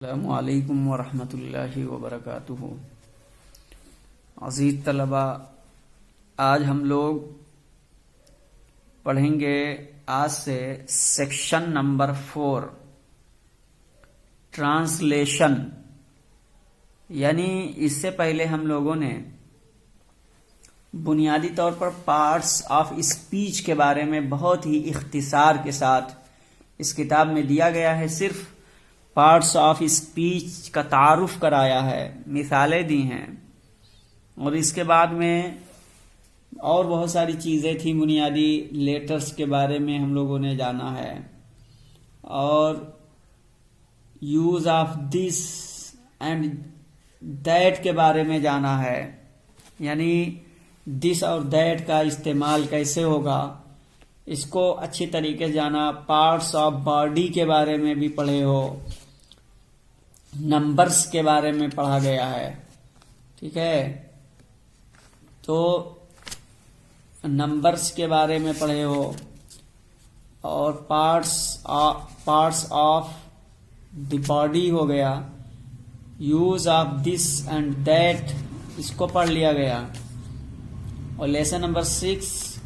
अस्सलामुअलैकुम वरहमतुल्लाहि वबरकातुहू। अज़ीज़ तलबा, आज हम लोग पढ़ेंगे आज से सेक्शन नंबर 4 ट्रांसलेशन। यानी इससे पहले हम लोगों ने बुनियादी तौर पर पार्ट्स ऑफ स्पीच के बारे में बहुत ही इख्तिसार के साथ इस किताब में दिया गया है। सिर्फ पार्ट्स ऑफ स्पीच का तारुफ कराया है, मिसालें दी हैं, और इसके बाद में और बहुत सारी चीज़ें थी। बुनियादी लेटर्स के बारे में हम लोगों ने जाना है और use of this and that के बारे में जाना है। यानी दिस और दैट का इस्तेमाल कैसे होगा, इसको अच्छी तरीके से जाना। पार्ट्स ऑफ बॉडी के बारे में भी पढ़े हो, नंबर्स के बारे में पढ़ा गया है, ठीक है। तो नंबर्स के बारे में पढ़े हो और पार्ट्स ऑफ द बॉडी हो गया। Use of this and that इसको पढ़ लिया गया। और लेसन नंबर 6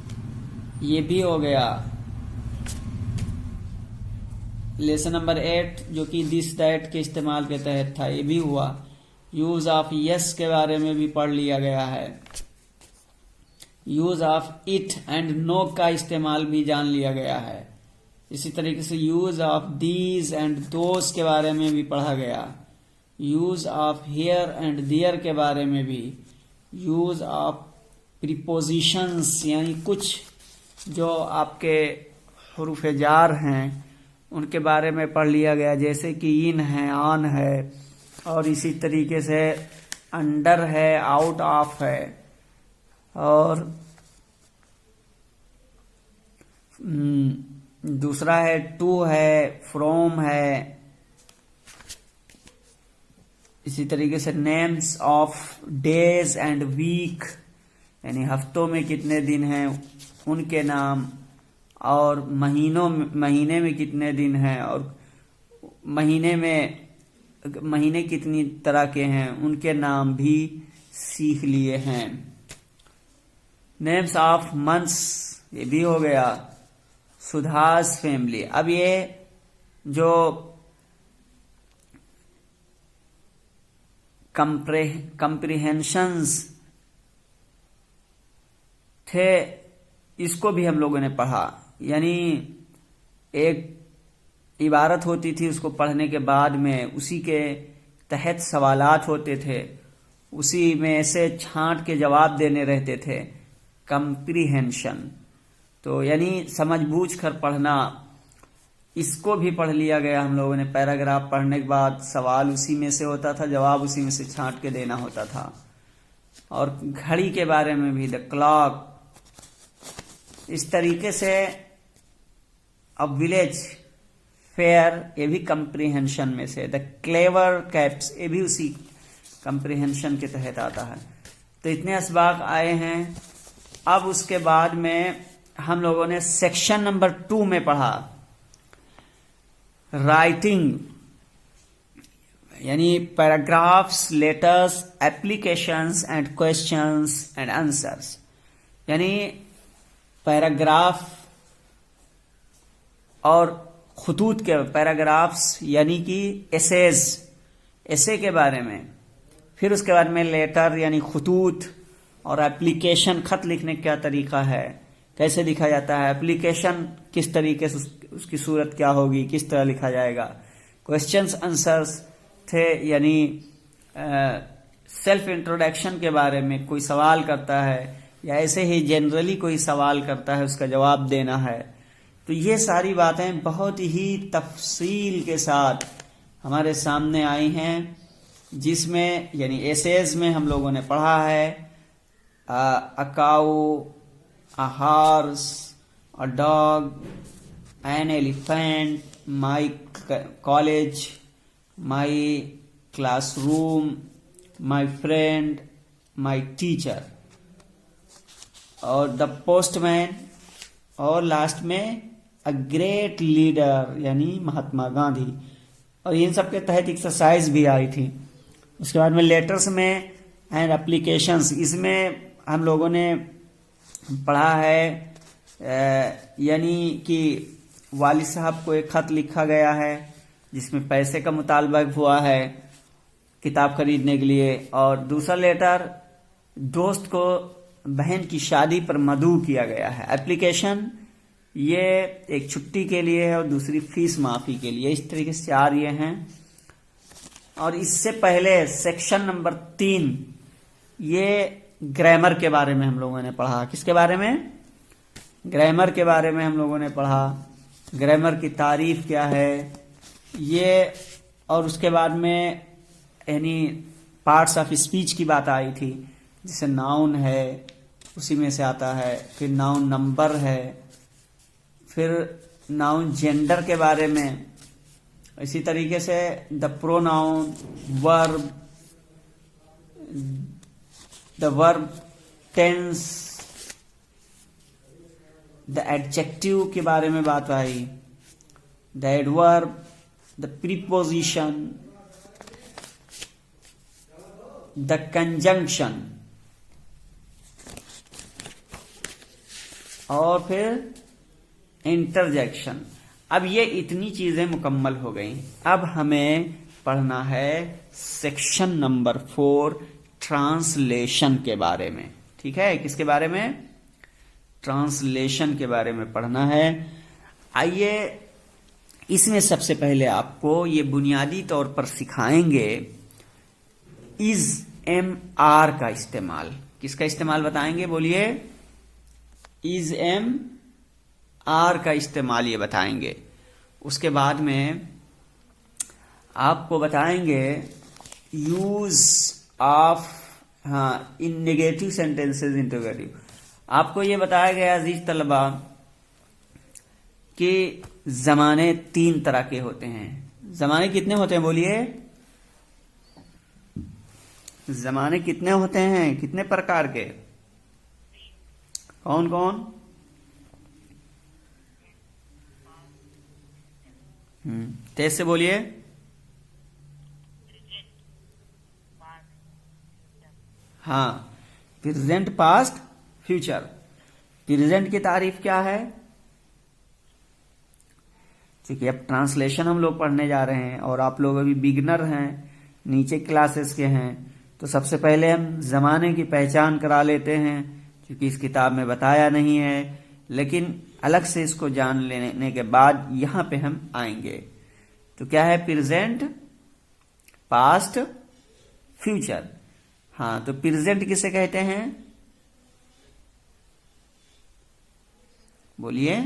ये भी हो गया। लेसन नंबर 8 जो कि दिस दैट के इस्तेमाल के तहत था, ये भी हुआ। यूज ऑफ यस के बारे में भी पढ़ लिया गया है। Use of it and no का इस्तेमाल भी जान लिया गया है। इसी तरीके से use of these and those के बारे में भी पढ़ा गया। यूज ऑफ हियर एंड दियर के बारे में भी। यूज ऑफ प्रीपोजिशंस यानी कुछ जो आपके हुरूफ जार हैं उनके बारे में पढ़ लिया गया, जैसे कि इन है, ऑन है, और इसी तरीके से अंडर है, आउट ऑफ है, और दूसरा है टू है, फ्रॉम है। इसी तरीके से names of days and week यानी हफ्तों में कितने दिन हैं उनके नाम, और महीने में कितने दिन हैं, और महीने कितनी तरह के हैं उनके नाम भी सीख लिए हैं। नेम्स ऑफ मंथ्स ये भी हो गया। सुधास फैमिली। अब ये जो कंप्रीहेंशंस थे इसको भी हम लोगों ने पढ़ा। यानी एक इबारत होती थी, उसको पढ़ने के बाद में उसी के तहत सवालात होते थे, उसी में से छांट के जवाब देने रहते थे। कंप्रीहेंशन तो यानी समझबूझ कर पढ़ना, इसको भी पढ़ लिया गया हम लोगों ने। पैराग्राफ पढ़ने के बाद सवाल उसी में से होता था, जवाब उसी में से छांट के देना होता था। और घड़ी के बारे में भी, द क्लॉक। इस तरीके से अब विलेज फेयर ये भी कंप्रीहेंशन में से। द क्लेवर कैप्स ये भी उसी कंप्रीहेंशन के तहत आता है। तो इतने असबाक आए हैं। अब उसके बाद में हम लोगों ने सेक्शन नंबर 2 में पढ़ा राइटिंग, यानी paragraphs, letters, applications and questions and answers. यानी पैराग्राफ और खुतूत के पैराग्राफ्स यानी कि एसे के बारे में। फिर उसके बाद में लेटर यानी खुतूत, और एप्लीकेशन खत लिखने का क्या तरीका है, कैसे लिखा जाता है, एप्लीकेशन किस तरीके से उसकी सूरत क्या होगी, किस तरह लिखा जाएगा। क्वेश्चंस आंसर्स थे, यानी सेल्फ इंट्रोडक्शन के बारे में कोई सवाल करता है या ऐसे ही जनरली कोई सवाल करता है, उसका जवाब देना है। तो ये सारी बातें बहुत ही तफसील के साथ हमारे सामने आई हैं, जिसमें यानी एसेज में हम लोगों ने पढ़ा है अ काऊ, a horse, a dog, an elephant, my college, my classroom, my friend, my teacher, और द पोस्टमैन, और लास्ट में अ ग्रेट लीडर यानी महात्मा गांधी। और इन सब के तहत एक्सरसाइज भी आई थी। उसके बाद में लेटर्स में एंड एप्लीकेशंस, इसमें हम लोगों ने पढ़ा है यानी कि वालिद साहब को एक खत लिखा गया है जिसमें पैसे का मुतालबा हुआ है किताब खरीदने के लिए, और दूसरा लेटर दोस्त को बहन की शादी पर मदऊ किया गया है। एप्लीकेशन ये एक छुट्टी के लिए है और दूसरी फीस माफी के लिए। इस तरीके से 4 ये हैं। और इससे पहले सेक्शन नंबर 3 ये ग्रामर के बारे में हम लोगों ने पढ़ा। किसके बारे में? ग्रामर के बारे में हम लोगों ने पढ़ा। ग्रामर की तारीफ क्या है ये, और उसके बाद में यानी पार्ट्स ऑफ स्पीच की बात आई थी, जैसे नाउन है उसी में से आता है, फिर नाउन नंबर है, फिर नाउन जेंडर के बारे में, इसी तरीके से the pronoun, verb, the verb tense, the adjective के बारे में बात आई, the adverb, the preposition, the conjunction, और फिर इंटरजेक्शन। अब ये इतनी चीजें मुकम्मल हो गई। अब हमें पढ़ना है सेक्शन नंबर 4 ट्रांसलेशन के बारे में। ठीक है, किसके बारे में? ट्रांसलेशन के बारे में पढ़ना है। आइए, इसमें सबसे पहले आपको ये बुनियादी तौर पर सिखाएंगे इज एम आर का इस्तेमाल। किसका इस्तेमाल बताएंगे? बोलिए। इज एम आर का इस्तेमाल ये बताएंगे। उसके बाद में आपको बताएंगे use of in negative sentences interrogative. आपको ये बताया गया अजीज तलबा कि जमाने 3 तरह के होते हैं। जमाने कितने होते हैं? बोलिए। जमाने कितने होते हैं? कितने प्रकार के? कौन कौन? तेज से बोलिए। हाँ, प्रेजेंट, पास्ट, फ्यूचर। प्रेजेंट की तारीफ क्या है? क्योंकि अब ट्रांसलेशन हम लोग पढ़ने जा रहे हैं और आप लोग अभी बिगनर हैं, नीचे क्लासेस के हैं, तो सबसे पहले हम जमाने की पहचान करा लेते हैं, क्योंकि इस किताब में बताया नहीं है, लेकिन अलग से इसको जान लेने के बाद यहां पे हम आएंगे। तो क्या है? Present, past, future. हाँ, तो प्रेजेंट किसे कहते हैं? बोलिए।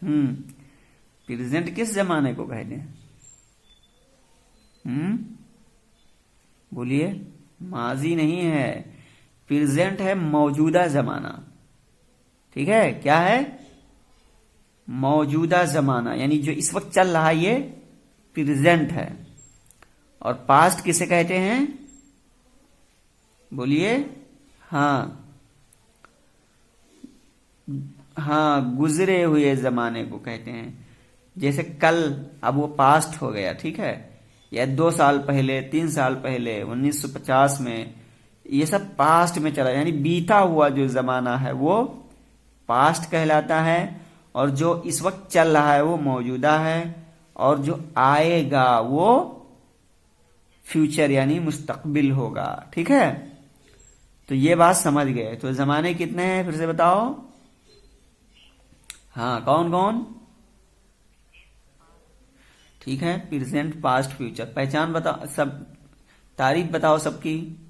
प्रेजेंट किस जमाने को कहते हैं? बोलिए। माजी नहीं है, प्रेजेंट है मौजूदा जमाना। ठीक है, क्या है? मौजूदा जमाना, यानी जो इस वक्त चल रहा है ये प्रेजेंट है। और पास्ट किसे कहते हैं? बोलिए। हाँ, गुजरे हुए जमाने को कहते हैं। जैसे कल, अब वो पास्ट हो गया, ठीक है, या 2 साल पहले, 3 साल पहले, 1950 में, ये सब पास्ट में चला, यानी बीता हुआ जो जमाना है वो पास्ट कहलाता है, और जो इस वक्त चल रहा है वो मौजूदा है, और जो आएगा वो फ्यूचर यानी मुस्तकबिल होगा। ठीक है, तो ये बात समझ गए। तो जमाने कितने हैं फिर से बताओ? हाँ, कौन कौन? ठीक है, प्रेजेंट, पास्ट, फ्यूचर। पहचान बताओ, सब तारीफ बताओ सबकी।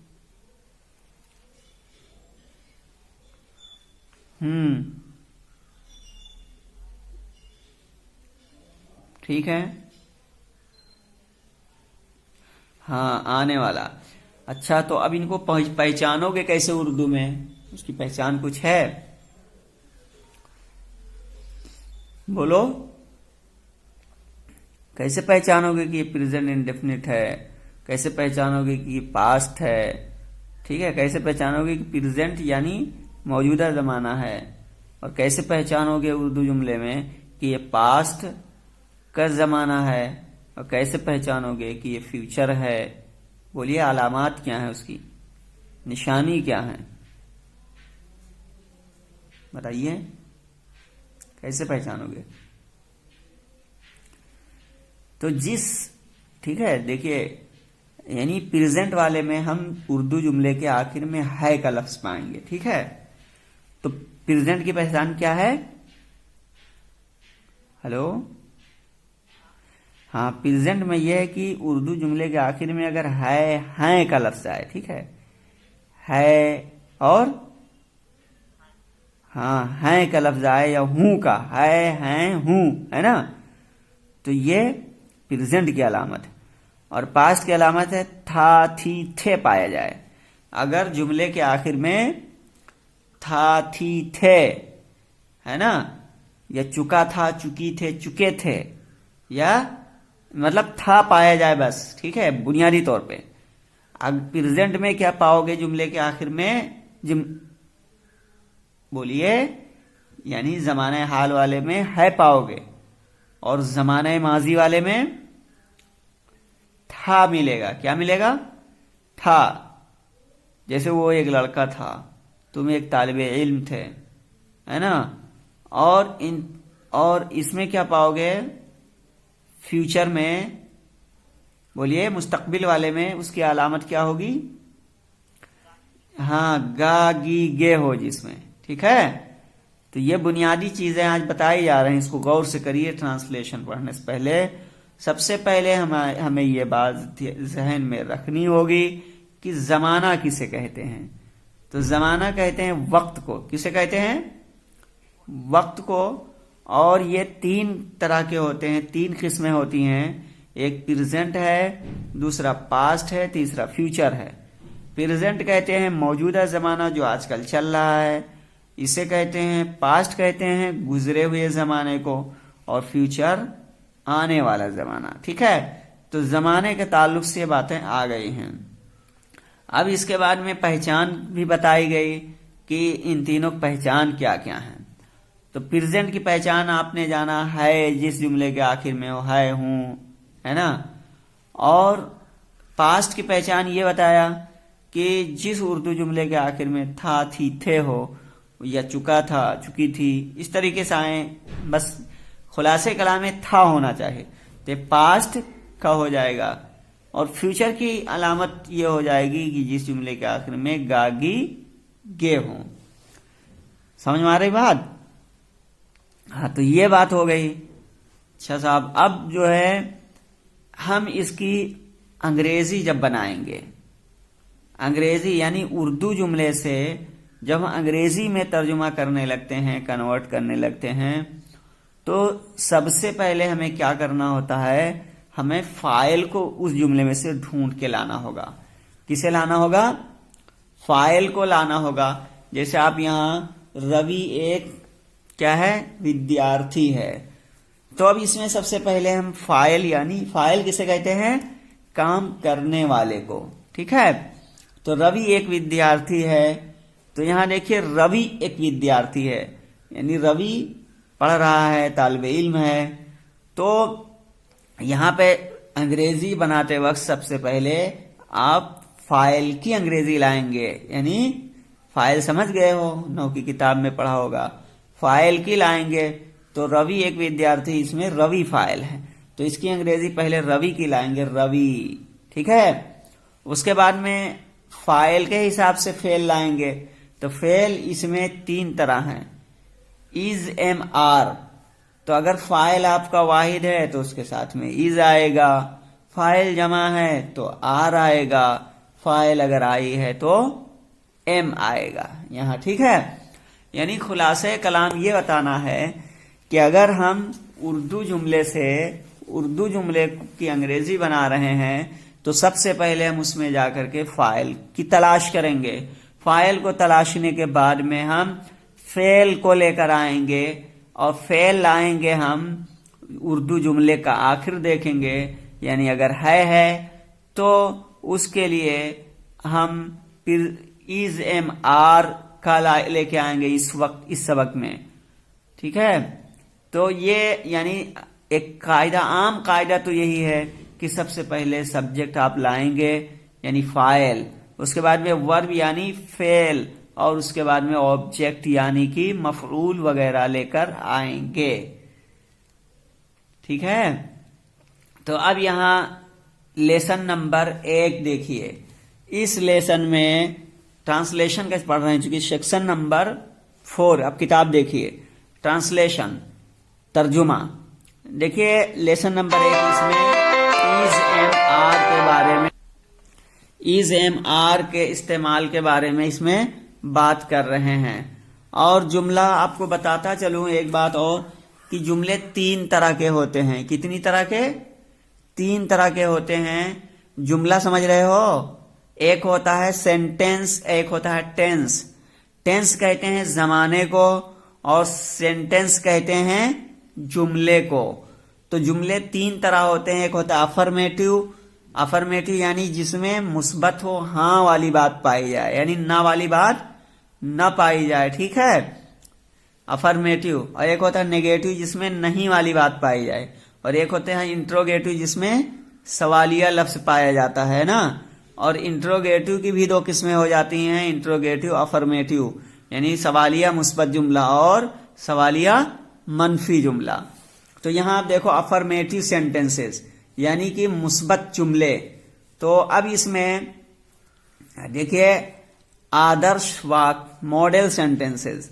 ठीक है, हाँ, आने वाला। अच्छा, तो अब इनको पहचानोगे कैसे उर्दू में? उसकी पहचान कुछ है? बोलो। कैसे पहचानोगे कि ये प्रेजेंट इंडेफिनिट है? कैसे पहचानोगे कि ये पास्ट है? ठीक है, कैसे पहचानोगे कि प्रेजेंट यानी मौजूदा जमाना है? और कैसे पहचानोगे उर्दू जुमले में कि ये पास्ट का जमाना है और कैसे पहचानोगे कि ये फ्यूचर है? बोलिए, अलामात क्या है, उसकी निशानी क्या है, बताइए, कैसे पहचानोगे? तो ठीक है, देखिए, यानी प्रेजेंट वाले में हम उर्दू जुमले के आखिर में है का लफ्ज पाएंगे, ठीक है। तो प्रेजेंट की पहचान क्या है? हेलो, हाँ, प्रेजेंट में यह है कि उर्दू जुमले के आखिर में अगर है का लफ्ज आए, ठीक है और हाँ, है का लफ्ज आए या हूं का, है हूं, है ना, तो ये प्रेजेंट की अलामत है। और पास्ट की अलामत है था, थी, थे पाया जाए। अगर जुमले के आखिर में था, थी, थे, है ना, या चुका था, चुकी थे, चुके थे, या मतलब था पाया जाए बस, ठीक है, बुनियादी तौर पे। अब प्रेजेंट में क्या पाओगे जुमले के आखिर में? बोलिए, यानी जमाने हाल वाले में है पाओगे और जमाने माजी वाले में था मिलेगा। क्या मिलेगा? था। जैसे वो एक लड़का था, तुम एक तालिबे इल्म थे, है ना। और इसमें क्या पाओगे? फ्यूचर में, बोलिए, मुस्तकबिल वाले में उसकी अलामत क्या होगी? हाँ, गा, गी, गे हो जिसमें, ठीक है। तो ये बुनियादी चीजें आज बताई जा रही हैं, इसको गौर से करिए। ट्रांसलेशन पढ़ने से पहले सबसे पहले हमें ये बात जहन में रखनी होगी कि जमाना किसे कहते हैं। तो जमाना कहते हैं वक्त को। किसे कहते हैं? वक्त को। और ये 3 तरह के होते हैं, 3 किस्में होती हैं। एक प्रेजेंट है, दूसरा पास्ट है, तीसरा फ्यूचर है। प्रेजेंट कहते हैं मौजूदा जमाना जो आजकल चल रहा है, इसे कहते हैं पास्ट, कहते हैं गुजरे हुए जमाने को, और फ्यूचर आने वाला जमाना, ठीक है। तो जमाने के ताल्लुक से बातें आ गई हैं। अब इसके बाद में पहचान भी बताई गई कि इन तीनों की पहचान क्या क्या है। तो प्रेजेंट की पहचान आपने जाना है, जिस जुमले के आखिर में हो है, हूं, है ना। और पास्ट की पहचान ये बताया कि जिस उर्दू जुमले के आखिर में था, थी, थे हो, या चुका था, चुकी थी, इस तरीके से आए, बस खुलासे कलाम में था होना चाहिए, तो पास्ट का हो जाएगा। और फ्यूचर की अलामत ये हो जाएगी कि जिस जुमले के आखिर में गागी गे हो। समझ में आ रही बात? हाँ, तो ये बात हो गई। अच्छा साहब, अब जो है हम इसकी अंग्रेजी जब बनाएंगे, अंग्रेजी यानी उर्दू जुमले से जब हम अंग्रेजी में तर्जुमा करने लगते हैं, कन्वर्ट करने लगते हैं, तो सबसे पहले हमें क्या करना होता है? हमें फाइल को उस जुमले में से ढूंढ के लाना होगा। किसे लाना होगा? फाइल को लाना होगा। जैसे आप यहां रवि एक क्या है? विद्यार्थी है। तो अब इसमें सबसे पहले हम फाइल, यानी फाइल किसे कहते हैं? काम करने वाले को, ठीक है। तो रवि एक विद्यार्थी है, तो यहां देखिए रवि एक विद्यार्थी है, यानी रवि पढ़ रहा है, तालिबे इल्म है। तो यहां पे अंग्रेजी बनाते वक्त सबसे पहले आप फाइल की अंग्रेजी लाएंगे, यानी फाइल समझ गए हो, 9 की किताब में पढ़ा होगा, फाइल की लाएंगे। तो रवि एक विद्यार्थी, इसमें रवि फाइल है, तो इसकी अंग्रेजी पहले रवि की लाएंगे, रवि, ठीक है। उसके बाद में फाइल के हिसाब से फेल लाएंगे। तो फेल इसमें 3 तरह हैं, इज, एम, आर। तो अगर फाइल आपका वाहिद है तो उसके साथ में इज आएगा, फाइल जमा है तो आर आएगा, फाइल अगर आई है तो एम आएगा यहां, ठीक है। यानी खुलासे कलाम ये बताना है कि अगर हम उर्दू जुमले से उर्दू जुमले की अंग्रेजी बना रहे हैं तो सबसे पहले हम उसमें जाकर के फाइल की तलाश करेंगे। फाइल को तलाशने के बाद में हम फेल को लेकर आएंगे, और फेल लाएंगे हम उर्दू जुमले का आखिर देखेंगे, यानी अगर है तो उसके लिए हम फिर इज, एम, आर का लेके आएंगे इस सबक में, ठीक है। तो ये यानी एक कायदा, आम कायदा तो यही है कि सबसे पहले सब्जेक्ट आप लाएंगे यानी फाइल, उसके बाद में वर्ब यानी फेल, और उसके बाद में ऑब्जेक्ट यानी कि मफरूल वगैरह लेकर आएंगे। ठीक है, तो अब यहां लेसन नंबर 1 देखिए। इस लेसन में ट्रांसलेशन कैसे पढ़ रहे हैं, चूंकि सेक्शन नंबर 4, अब किताब देखिए, ट्रांसलेशन तर्जुमा। देखिए लेसन नंबर 1 इसमें इज एम आर के बारे में, इज एम आर के इस्तेमाल के बारे में इसमें बात कर रहे हैं। और जुमला आपको बताता चलूं एक बात और, कि जुमले 3 तरह के होते हैं। कितनी तरह के? 3 तरह के होते हैं। जुमला समझ रहे हो? एक होता है सेंटेंस, एक होता है टेंस। टेंस कहते हैं जमाने को और सेंटेंस कहते हैं जुमले को। तो जुमले 3 तरह होते हैं। एक होता है अफर्मेटिव, अफर्मेटिव यानी जिसमें मुस्बत हो, हाँ वाली बात पाई जाए, यानी ना वाली बात ना पाई जाए। ठीक है, अफर्मेटिव। और एक होता है नेगेटिव जिसमें नहीं वाली बात पाई जाए, और एक होते हैं इंट्रोगेटिव जिसमें सवालिया लफ्ज पाया जाता है ना। और इंट्रोगेटिव की भी 2 किस्में हो जाती हैं, इंट्रोगेटिव अफर्मेटिव, यानी सवालिया मुस्बत जुमला और सवालिया मनफी जुमला। तो यहां आप देखो अफर्मेटिव सेंटेंसेस यानी कि मुस्बत जुमले। तो अब इसमें देखिए आदर्श वाक्य, मॉडल सेंटेंसेस।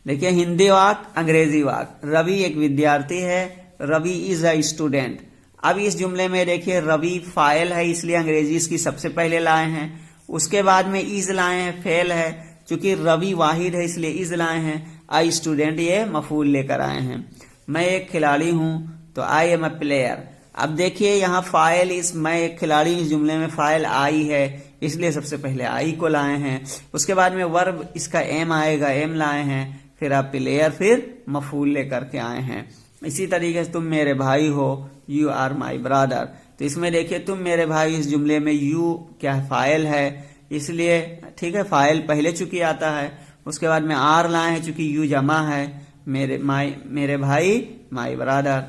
देखिए हिंदी वाक्य, अंग्रेजी वाक्य। रवि एक विद्यार्थी है, रवि इज अ स्टूडेंट। अब इस जुमले में देखिए रवि फाइल है, इसलिए अंग्रेजी इसकी सबसे पहले लाए हैं। उसके बाद में इज लाए हैं, फेल है, चूंकि रवि वाहिद है इसलिए इज लाए हैं। आई स्टूडेंट ये मफूल लेकर आए हैं। मैं एक खिलाड़ी हूं तो आई एम अ प्लेयर। अब देखिए यहाँ फाइल, इस मैं एक खिलाड़ी, इस जुमले में फाइल आई है इसलिए सबसे पहले आई को लाए हैं। उसके बाद में वर्ब इसका एम आएगा, एम लाए हैं। फिर आप प्लेयर, फिर मफूल लेकर के आए हैं। इसी तरीके से तुम मेरे भाई हो, यू आर माई ब्रदर। तो इसमें देखिए तुम मेरे भाई, इस जुमले में यू क्या है, फाइल है, इसलिए ठीक है फाइल पहले चूंकि आता है। उसके बाद में आर लाए हैं चूंकि यू जमा है, मेरे भाई माई ब्रदर।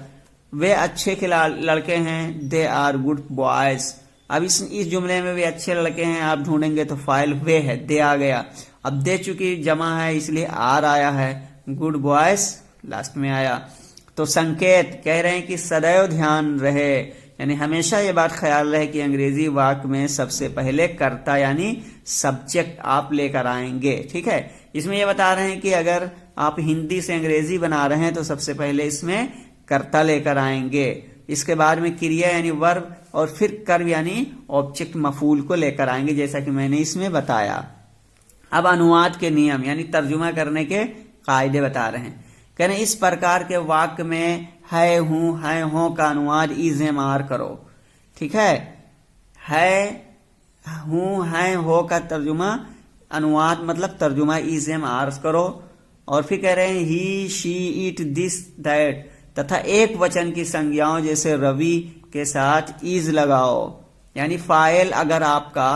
वे अच्छे लड़के हैं, दे आर गुड बॉयज। अब इस जुमले में भी अच्छे लड़के हैं आप ढूंढेंगे तो फाइल वे है, दे आ गया। अब दे चूंकि जमा है इसलिए आर आया है, गुड बॉयज लास्ट में आया। तो संकेत कह रहे हैं कि सदैव ध्यान रहे, यानी हमेशा ये बात ख्याल रहे कि अंग्रेजी वाक्य में सबसे पहले कर्ता यानी सब्जेक्ट आप लेकर आएंगे। ठीक है, इसमें ये बता रहे हैं कि अगर आप हिंदी से अंग्रेजी बना रहे हैं तो सबसे पहले इसमें कर्ता लेकर आएंगे, इसके बाद में क्रिया यानी वर्ब, और फिर कर्म यानी ऑब्जेक्ट मफूल को लेकर आएंगे, जैसा कि मैंने इसमें बताया। अब अनुवाद के नियम यानी तर्जुमा करने के कायदे बता रहे हैं। कह रहे इस प्रकार के वाक्य में है, हूं, है, हो का अनुवाद इज एम आर करो। ठीक है हूं, है, हो का तर्जुमा, अनुवाद मतलब तर्जुमा इज एम आर करो। और फिर कह रहे हैं ही, शी, इट, दिस, दैट तथा एक वचन की संज्ञाओं जैसे रवि के साथ इज लगाओ। यानी फाइल अगर आपका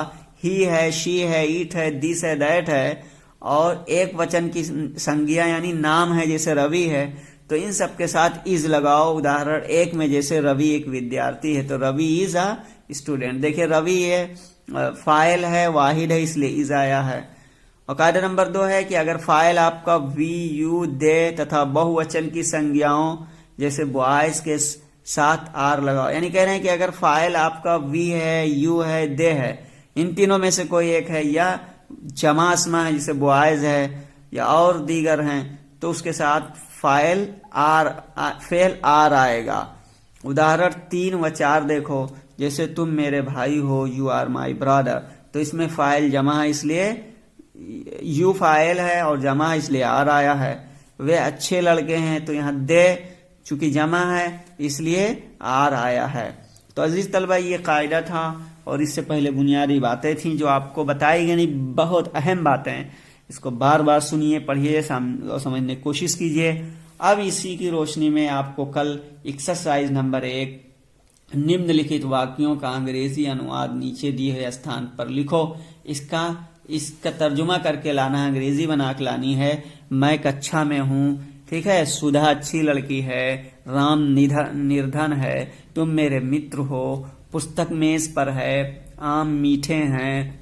ही है, शी है, इट है, दिस है, दैट है, और एक वचन की संज्ञा यानी नाम है जैसे रवि है, तो इन सब के साथ इज लगाओ। उदाहरण 1 में जैसे रवि एक विद्यार्थी है तो रवि इज अ स्टूडेंट। देखिए रवि ये फाइल है, वाहिद है, इसलिए इज आया है। और कायदा नंबर 2 है कि अगर फाइल आपका वी, यू, दे तथा बहुवचन की संज्ञाओं जैसे बॉयज के साथ आर लगाओ। यानी कह रहे हैं कि अगर फाइल आपका वी है, यू है, दे है, इन तीनों में से कोई एक है, या जमा अस्मा है जैसे बॉयज है, या और दीगर हैं, तो उसके साथ फाइल फेल आर आएगा। उदाहरण 3 व 4 देखो, जैसे तुम मेरे भाई हो, यू आर माई ब्रदर। तो इसमें फाइल जमा है इसलिए यू फाइल है, और जमा है इसलिए आर आया है। वे अच्छे लड़के हैं तो यहाँ दे चूंकि जमा है इसलिए आर आया है। तो अजीज तलबा ये कायदा था, और इससे पहले बुनियादी बातें थी जो आपको बताई गई, बहुत अहम बातें। इसको बार बार सुनिए, पढ़िए और समझने की कोशिश कीजिए। अब इसी की रोशनी में आपको कल एक्सरसाइज नंबर 1 निम्नलिखित वाक्यों का अंग्रेजी अनुवाद नीचे दिए हुए स्थान पर लिखो। इसका तर्जुमा करके लाना है, अंग्रेजी बना के लानी है। मैं कक्षा में हूँ, ठीक है। सुधा अच्छी लड़की है, राम निर्धन है, तुम मेरे मित्र हो, पुस्तक मेज पर है, आम मीठे हैं,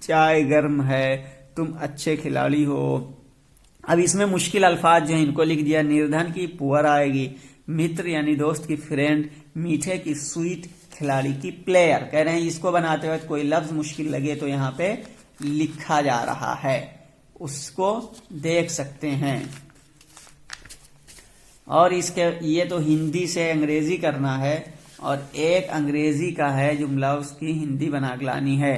चाय गर्म है, तुम अच्छे खिलाड़ी हो। अब इसमें मुश्किल अल्फाज जो है इनको लिख दिया। निर्धन की पुअर आएगी, मित्र यानी दोस्त की फ्रेंड, मीठे की स्वीट, खिलाड़ी की प्लेयर। कह रहे हैं इसको बनाते वक्त कोई लफ्ज मुश्किल लगे तो यहाँ पे लिखा जा रहा है, उसको देख सकते हैं। और इसके ये तो हिंदी से अंग्रेजी करना है, और एक अंग्रेजी का है जुमला, उसकी हिंदी बना के लानी है।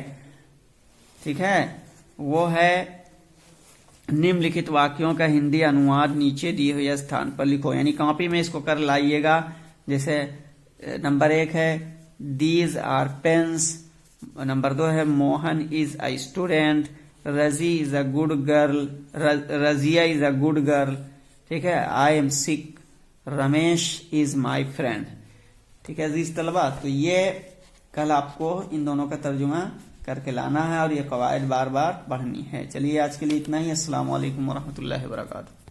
ठीक है, वो है निम्नलिखित वाक्यों का हिंदी अनुवाद नीचे दिए हुए स्थान पर लिखो। यानी कॉपी में इसको कर लाइएगा। जैसे नंबर 1 है दीज आर पेन्स, नंबर 2 है मोहन इज अ स्टूडेंट, रजी is a good girl, Razia is a good girl. ठीक है, I am sick, Ramesh is my friend. ठीक है अजीज तलबा, तो ये कल आपको इन दोनों का तर्जुमा करके लाना है और ये कवायद बार बार पढ़नी है। चलिए आज के लिए इतना ही। अस्सलाम वालेकुम वरहमतुल्लाहि वबरकातुहू।